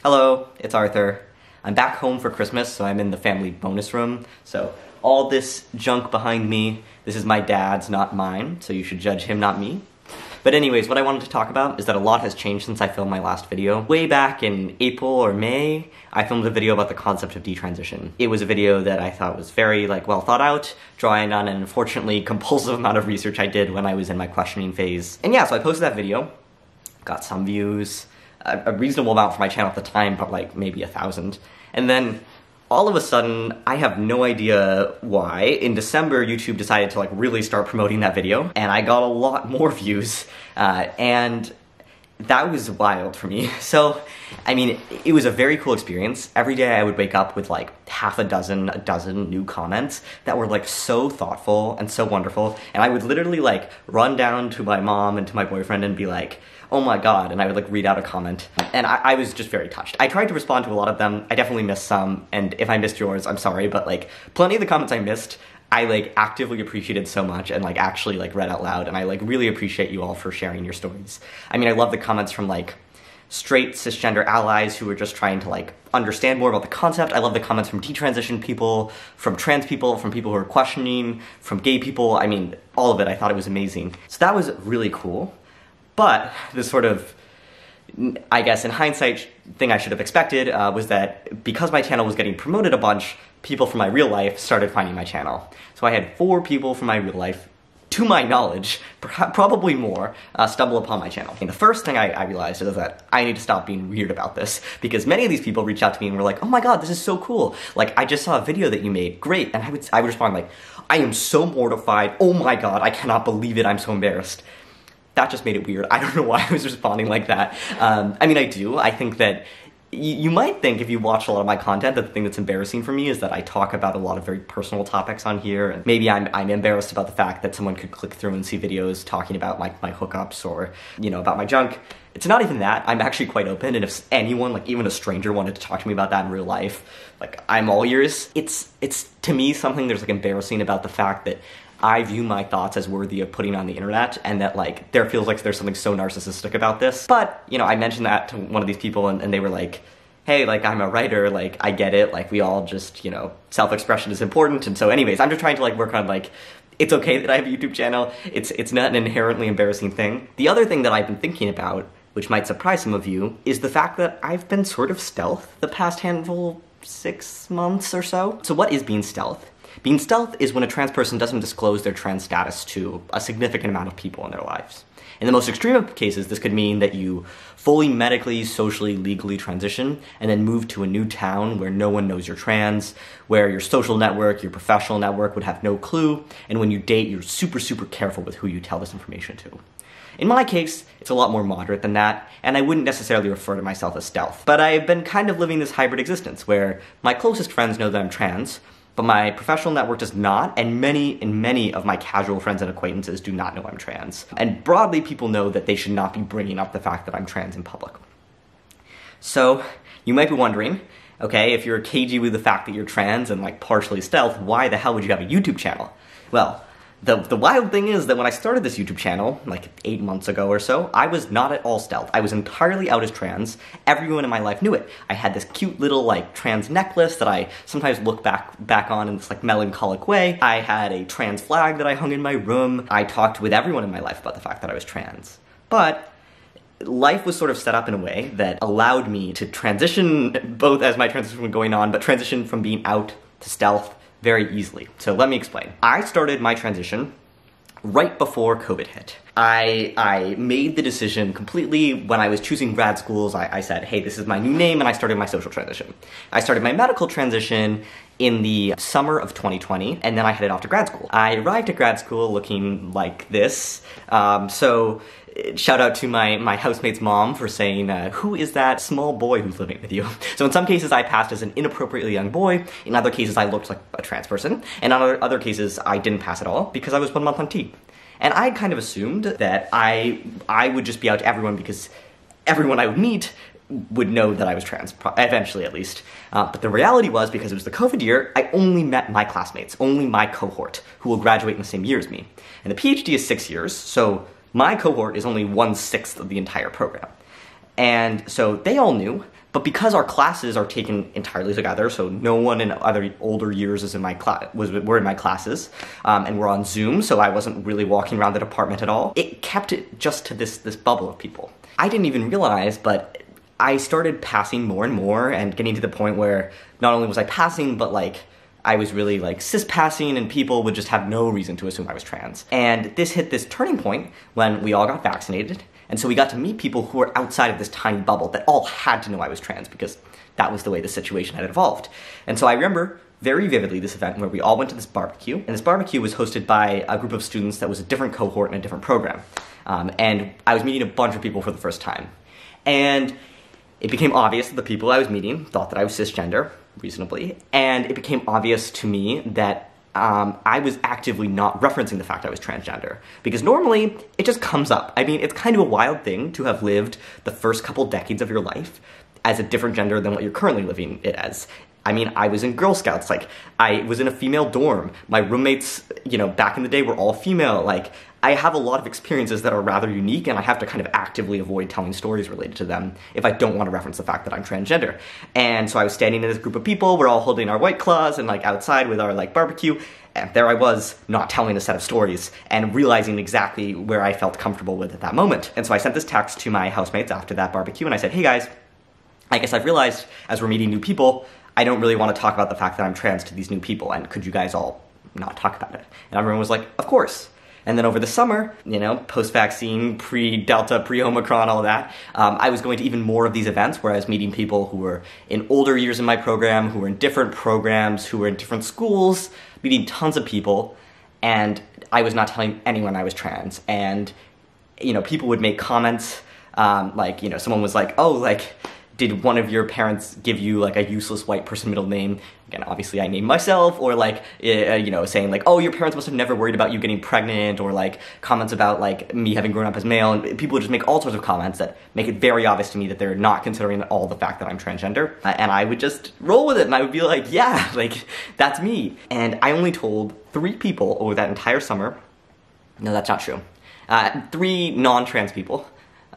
Hello, it's Arthur. I'm back home for Christmas, so I'm in the family bonus room. So all this junk behind me, this is my dad's, not mine, so you should judge him, not me. But anyways, what I wanted to talk about is that a lot has changed since I filmed my last video. Way back in April or May, I filmed a video about the concept of detransition. It was a video that I thought was very well thought out, drawing on an unfortunately compulsive amount of research I did when I was in my questioning phase. And yeah, so I posted that video, got some views, a reasonable amount for my channel at the time, but maybe 1,000. And then all of a sudden, I have no idea why, in December, YouTube decided to really start promoting that video, and I got a lot more views, and that was wild for me. So, I mean, it was a very cool experience. Every day I would wake up with half a dozen new comments that were so thoughtful and so wonderful, and I would literally run down to my mom and to my boyfriend and be like, oh my god, and I would read out a comment. And I was just very touched. I tried to respond to a lot of them. I definitely missed some, and if I missed yours, I'm sorry, but plenty of the comments I missed, I actively appreciated so much and actually read out loud, and I really appreciate you all for sharing your stories. I mean, I love the comments from straight cisgender allies who are just trying to understand more about the concept. I love the comments from detransition people, from trans people, from people who are questioning, from gay people. I mean, all of it. I thought it was amazing. So that was really cool. But the sort of, I guess in hindsight, thing I should have expected was that because my channel was getting promoted a bunch, people from my real life started finding my channel. So I had 4 people from my real life, to my knowledge, probably more, stumble upon my channel. And the first thing I realized is that I need to stop being weird about this, because many of these people reached out to me and were like, oh my god, this is so cool. I just saw a video that you made, great. And I would respond I am so mortified, oh my god, I cannot believe it, I'm so embarrassed. That just made it weird. I don't know why I was responding like that. I mean, I do. I think that you might think, if you watch a lot of my content, that the thing that's embarrassing for me is that I talk about a lot of very personal topics on here. And maybe I'm embarrassed about the fact that someone could click through and see videos talking about my hookups or, about my junk. It's not even that. I'm actually quite open, and if anyone, even a stranger, wanted to talk to me about that in real life, I'm all ears. It's to me, something there's embarrassing about the fact that I view my thoughts as worthy of putting on the internet, and that there feels there's something so narcissistic about this. But, I mentioned that to one of these people, and they were like, hey, I'm a writer, I get it, we all just, self-expression is important, and so anyways, I'm just trying to work on it's okay that I have a YouTube channel, it's not an inherently embarrassing thing. The other thing that I've been thinking about, which might surprise some of you, is the fact that I've been sort of stealth the past handful, 6 months or so. So what is being stealth? Being stealth is when a trans person doesn't disclose their trans status to a significant amount of people in their lives. In the most extreme of cases, this could mean that you fully medically, socially, legally transition, and then move to a new town where no one knows you're trans, where your social network, your professional network would have no clue, and when you date, you're super, super careful with who you tell this information to. In my case, it's a lot more moderate than that, and I wouldn't necessarily refer to myself as stealth. But I've been kind of living this hybrid existence, where my closest friends know that I'm trans, but my professional network does not, and many of my casual friends and acquaintances do not know I'm trans. And broadly, people know that they should not be bringing up the fact that I'm trans in public. So, you might be wondering, okay, if you're cagey with the fact that you're trans and partially stealth, why the hell would you have a YouTube channel? Well, the wild thing is that when I started this YouTube channel, 8 months ago or so, I was not at all stealth. I was entirely out as trans. Everyone in my life knew it. I had this cute little trans necklace that I sometimes look back on in this melancholic way. I had a trans flag that I hung in my room. I talked with everyone in my life about the fact that I was trans. But life was sort of set up in a way that allowed me to transition, both as my transition was going on, but transition from being out to stealth very easily. So let me explain. I started my transition right before COVID hit. I made the decision completely when I was choosing grad schools. I said, hey, this is my new name, and I started my social transition. I started my medical transition in the summer of 2020, and then I headed off to grad school. I arrived at grad school looking like this. Shout out to my housemate's mom for saying, who is that small boy who's living with you? So in some cases I passed as an inappropriately young boy, in other cases I looked like a trans person, and in other cases I didn't pass at all because I was 1 month on T. And I kind of assumed that I would just be out to everyone because everyone I would meet would know that I was trans, eventually at least. But the reality was, because it was the COVID year, I only met my classmates, only my cohort, who will graduate in the same year as me. And the PhD is 6 years, so my cohort is only 1/6 of the entire program. And so they all knew, But because our classes are taken entirely together, so no one in other older years is in my were in my classes, and we're on Zoom, so I wasn't really walking around the department at all. It kept it just to this bubble of people. I didn't even realize, but I started passing more and more, and getting to the point where not only was I passing, but like I was really like cis-passing, and people would just have no reason to assume I was trans. And this hit this turning point when we all got vaccinated. And so we got to meet people who were outside of this tiny bubble that all had to know I was trans because that was the way the situation had evolved. And so I remember very vividly this event where we all went to this barbecue, and this barbecue was hosted by a group of students that was a different cohort and a different program. And I was meeting a bunch of people for the first time. And it became obvious that the people I was meeting thought that I was cisgender, reasonably, and it became obvious to me that I was actively not referencing the fact I was transgender. Because normally, it just comes up. I mean, it's kind of a wild thing to have lived the first couple decades of your life as a different gender than what you're currently living it as. I mean, I was in Girl Scouts, like, I was in a female dorm. My roommates, you know, back in the day were all female. Like, I have a lot of experiences that are rather unique, and I have to kind of actively avoid telling stories related to them if I don't want to reference the fact that I'm transgender. And so I was standing in this group of people, we're all holding our White Claws and like outside with our like barbecue, and there I was, not telling a set of stories, and realizing exactly where I felt comfortable with at that moment. And so I sent this text to my housemates after that barbecue, and I said, hey guys, I guess I've realized, as we're meeting new people, I don't really want to talk about the fact that I'm trans to these new people, and could you guys all not talk about it? And everyone was like, of course. And then over the summer, you know, post-vaccine, pre-Delta, pre-Omicron, all that, I was going to even more of these events where I was meeting people who were in older years in my program, who were in different programs, who were in different schools, meeting tons of people, and I was not telling anyone I was trans. And, you know, people would make comments, like, you know, someone was like, oh, like, did one of your parents give you like a useless white person middle name? Again, obviously I named myself, or like, you know, saying like, oh, your parents must have never worried about you getting pregnant, or like comments about like me having grown up as male, and people would just make all sorts of comments that make it very obvious to me that they're not considering at all the fact that I'm transgender. And I would just roll with it, and I would be like, yeah, like, that's me. And I only told 3 people over that entire summer. No, that's not true. 3 non-trans people.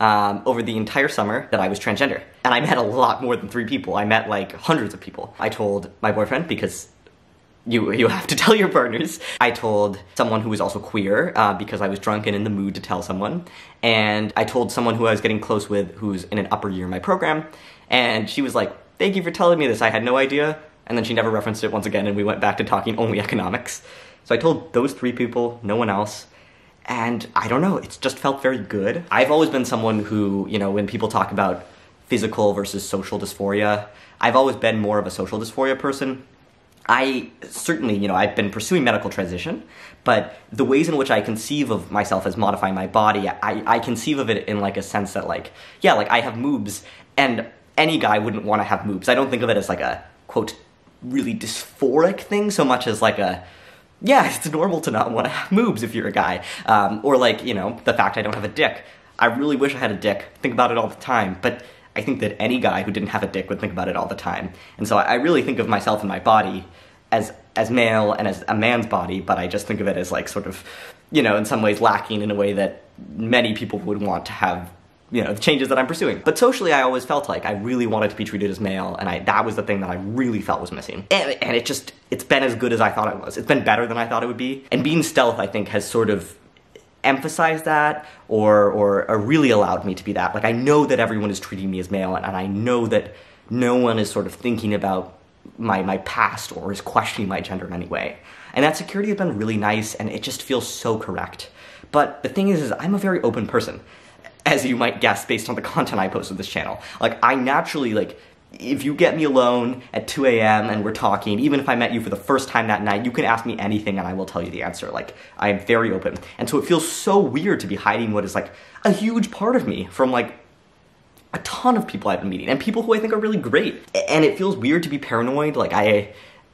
Over the entire summer that I was transgender. And I met a lot more than 3 people. I met like hundreds of people. I told my boyfriend, because you have to tell your partners. I told someone who was also queer, because I was drunk and in the mood to tell someone. And I told someone who I was getting close with who's in an upper year in my program. And she was like, thank you for telling me this, I had no idea. And then she never referenced it once again, and we went back to talking only economics. So I told those 3 people, no one else. And I don't know, it's just felt very good. I've always been someone who, you know, when people talk about physical versus social dysphoria, I've always been more of a social dysphoria person. I certainly, you know, I've been pursuing medical transition, but the ways in which I conceive of myself as modifying my body, I conceive of it in like a sense that like, yeah, like I have moobs, and any guy wouldn't want to have moobs. I don't think of it as like a, quote, really dysphoric thing so much as like a, yeah, it's normal to not want to have moobs if you're a guy. Or like, you know, the fact I don't have a dick. I really wish I had a dick. Think about it all the time. But I think that any guy who didn't have a dick would think about it all the time. And so I really think of myself and my body as male and as a man's body, but I just think of it as like sort of, you know, in some ways lacking in a way that many people would want to have, you know, the changes that I'm pursuing. But socially, I always felt like I really wanted to be treated as male, and that was the thing that I really felt was missing. And it's been as good as I thought it was. It's been better than I thought it would be. And being stealth, I think, has sort of emphasized that, or really allowed me to be that. Like, I know that everyone is treating me as male, and I know that no one is sort of thinking about my past or is questioning my gender in any way. And that security has been really nice, and it just feels so correct. But the thing is I'm a very open person, as you might guess based on the content I post on this channel. Like, I naturally, like, if you get me alone at 2 a.m. and we're talking, even if I met you for the first time that night, you can ask me anything and I will tell you the answer. Like, I am very open. And so it feels so weird to be hiding what is, like, a huge part of me from, like, a ton of people I've been meeting, and people who I think are really great. And it feels weird to be paranoid. Like,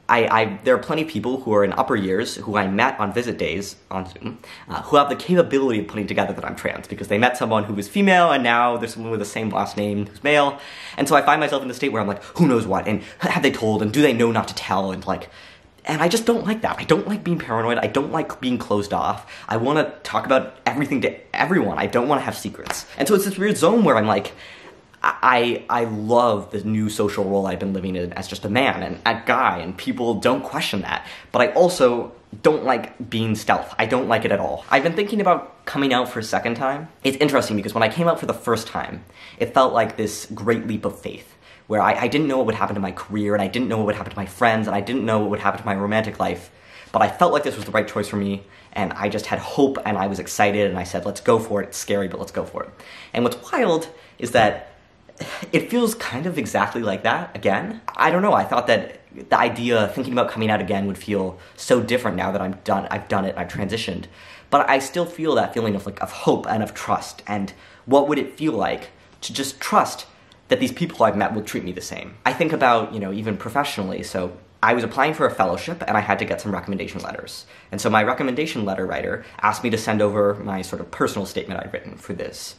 there are plenty of people who are in upper years who I met on visit days on Zoom, who have the capability of putting together that I'm trans, because they met someone who was female and now there's someone with the same last name who's male. And so I find myself in the state where I'm like, who knows what, and have they told, and do they know not to tell, and like, and I just don't like that. I don't like being paranoid. I don't like being closed off. I want to talk about everything to everyone. I don't want to have secrets. And so it's this weird zone where I'm like, I love the new social role I've been living in as just a man and a guy, and people don't question that. But I also don't like being stealth. I don't like it at all. I've been thinking about coming out for a second time. It's interesting because when I came out for the first time, it felt like this great leap of faith, where I didn't know what would happen to my career, and I didn't know what would happen to my friends, and I didn't know what would happen to my romantic life. But I felt like this was the right choice for me, and I just had hope, and I was excited, and I said, let's go for it. It's scary, but let's go for it. And what's wild is that it feels kind of exactly like that again. I don't know, I thought that the idea, thinking about coming out again would feel so different now that I've done it, I've transitioned. But I still feel that feeling of hope and of trust, and what would it feel like to just trust that these people I've met will treat me the same. I think about, even professionally, so I was applying for a fellowship and I had to get some recommendation letters. And so my recommendation letter writer asked me to send over my sort of personal statement I'd written for this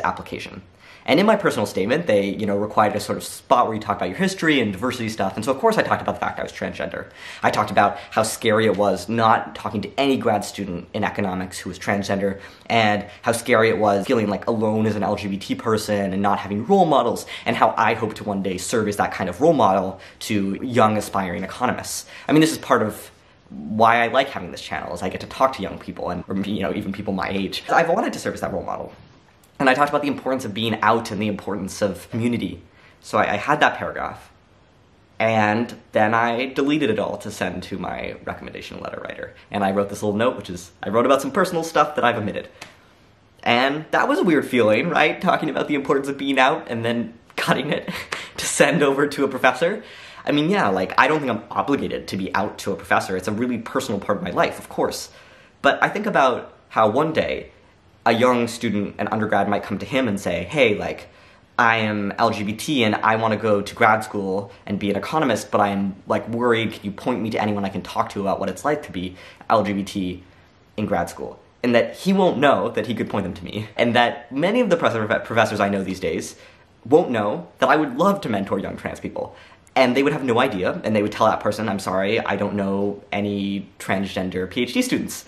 application. And in my personal statement, they, required a sort of spot where you talk about your history and diversity stuff. And so, of course, I talked about the fact I was transgender. I talked about how scary it was not talking to any grad student in economics who was transgender, and how scary it was feeling like alone as an LGBT person and not having role models, and how I hope to one day serve as that kind of role model to young aspiring economists. I mean, this is part of why I like having this channel, is I get to talk to young people and, even people my age. I've wanted to serve as that role model. And I talked about the importance of being out and the importance of community. So I had that paragraph, and then I deleted it all to send to my recommendation letter writer. And I wrote this little note, which is, I wrote about some personal stuff that I've omitted. And that was a weird feeling, right? Talking about the importance of being out and then cutting it to send over to a professor. I mean, yeah, I don't think I'm obligated to be out to a professor. It's a really personal part of my life, of course. But I think about how one day, a young student, an undergrad, might come to him and say, hey, I am LGBT and I want to go to grad school and be an economist, but I'm worried, can you point me to anyone I can talk to about what it's like to be LGBT in grad school? And that he won't know that he could point them to me. And that many of the professors I know these days won't know that I would love to mentor young trans people. And they would have no idea, and they would tell that person, I'm sorry, I don't know any transgender PhD students.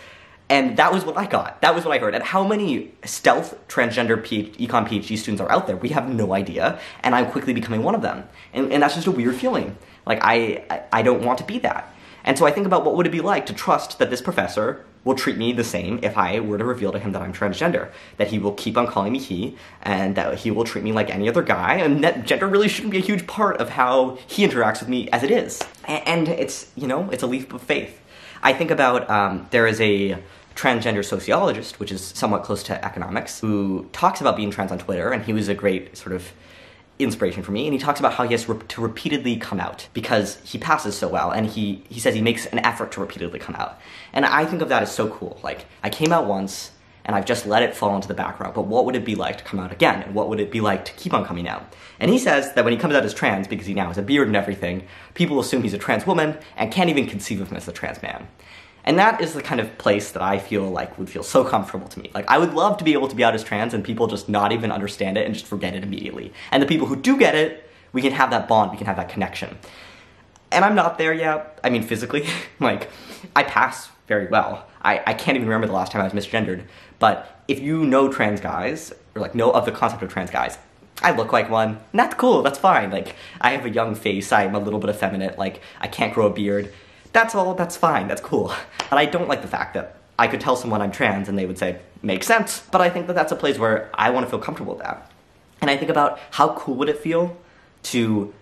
And that was what I got. That was what I heard. And how many stealth transgender econ PhD students are out there? We have no idea, and I'm quickly becoming one of them. And that's just a weird feeling. I don't want to be that. And so I think about what would it be like to trust that this professor will treat me the same if I were to reveal to him that I'm transgender. That he will keep on calling me he, and that he will treat me like any other guy, and that gender really shouldn't be a huge part of how he interacts with me as it is. And it's, it's a leap of faith. I think about, there is a transgender sociologist, which is somewhat close to economics, who talks about being trans on Twitter, and he was a great sort of inspiration for me, and he talks about how he has to repeatedly come out because he passes so well, and he says he makes an effort to repeatedly come out. And I think of that as so cool. I came out once, and I've just let it fall into the background, but what would it be like to come out again, and what would it be like to keep on coming out? And he says that when he comes out as trans, because he now has a beard and everything, people assume he's a trans woman, and can't even conceive of him as a trans man. And that is the kind of place that I feel would feel so comfortable to me. I would love to be able to be out as trans and people just not even understand it and just forget it immediately. And the people who do get it, we can have that bond, we can have that connection. And I'm not there yet. I mean, physically. I pass very well. I can't even remember the last time I was misgendered. But if you know trans guys, or know of the concept of trans guys, I look like one, and that's cool, that's fine. I have a young face, I'm a little bit effeminate, I can't grow a beard. That's all, that's fine, that's cool. But I don't like the fact that I could tell someone I'm trans and they would say, makes sense. But I think that that's a place where I want to feel comfortable with that. And I think about how cool would it feel to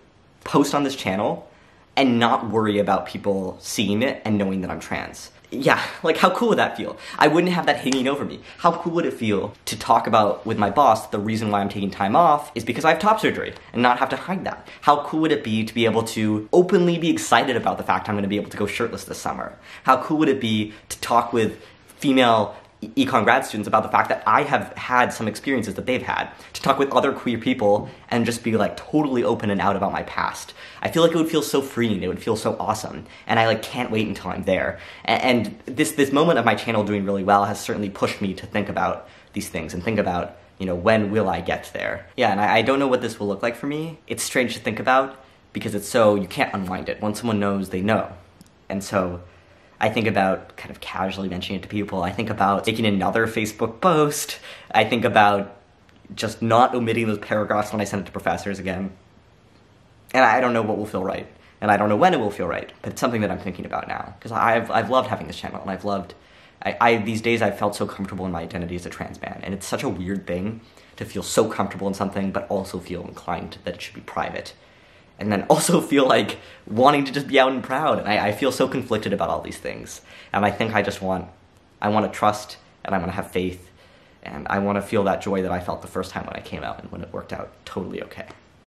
post on this channel and not worry about people seeing it and knowing that I'm trans. Yeah, how cool would that feel? I wouldn't have that hanging over me. How cool would it feel to talk about with my boss the reason why I'm taking time off is because I have top surgery and not have to hide that? How cool would it be to be able to openly be excited about the fact I'm going to be able to go shirtless this summer? How cool would it be to talk with female econ grad students about the fact that I have had some experiences that they've had, to talk with other queer people and just be totally open and out about my past? I feel like it would feel so freeing, it would feel so awesome, and I can't wait until I'm there. And this moment of my channel doing really well has certainly pushed me to think about these things and think about, when will I get there? Yeah, and I don't know what this will look like for me. It's strange to think about because it's so, you can't unwind it. Once someone knows, they know. And so I think about kind of casually mentioning it to people. I think about making another Facebook post. I think about just not omitting those paragraphs when I send it to professors again. And I don't know what will feel right, and I don't know when it will feel right, but it's something that I'm thinking about now, because I've loved having this channel, and I've loved, these days I've felt so comfortable in my identity as a trans man, and it's such a weird thing to feel so comfortable in something, but also feel inclined that it should be private. And then also feel like wanting to just be out and proud, and I feel so conflicted about all these things. And I think I want to trust, and I want to have faith, and I want to feel that joy that I felt the first time when I came out, and when it worked out totally okay.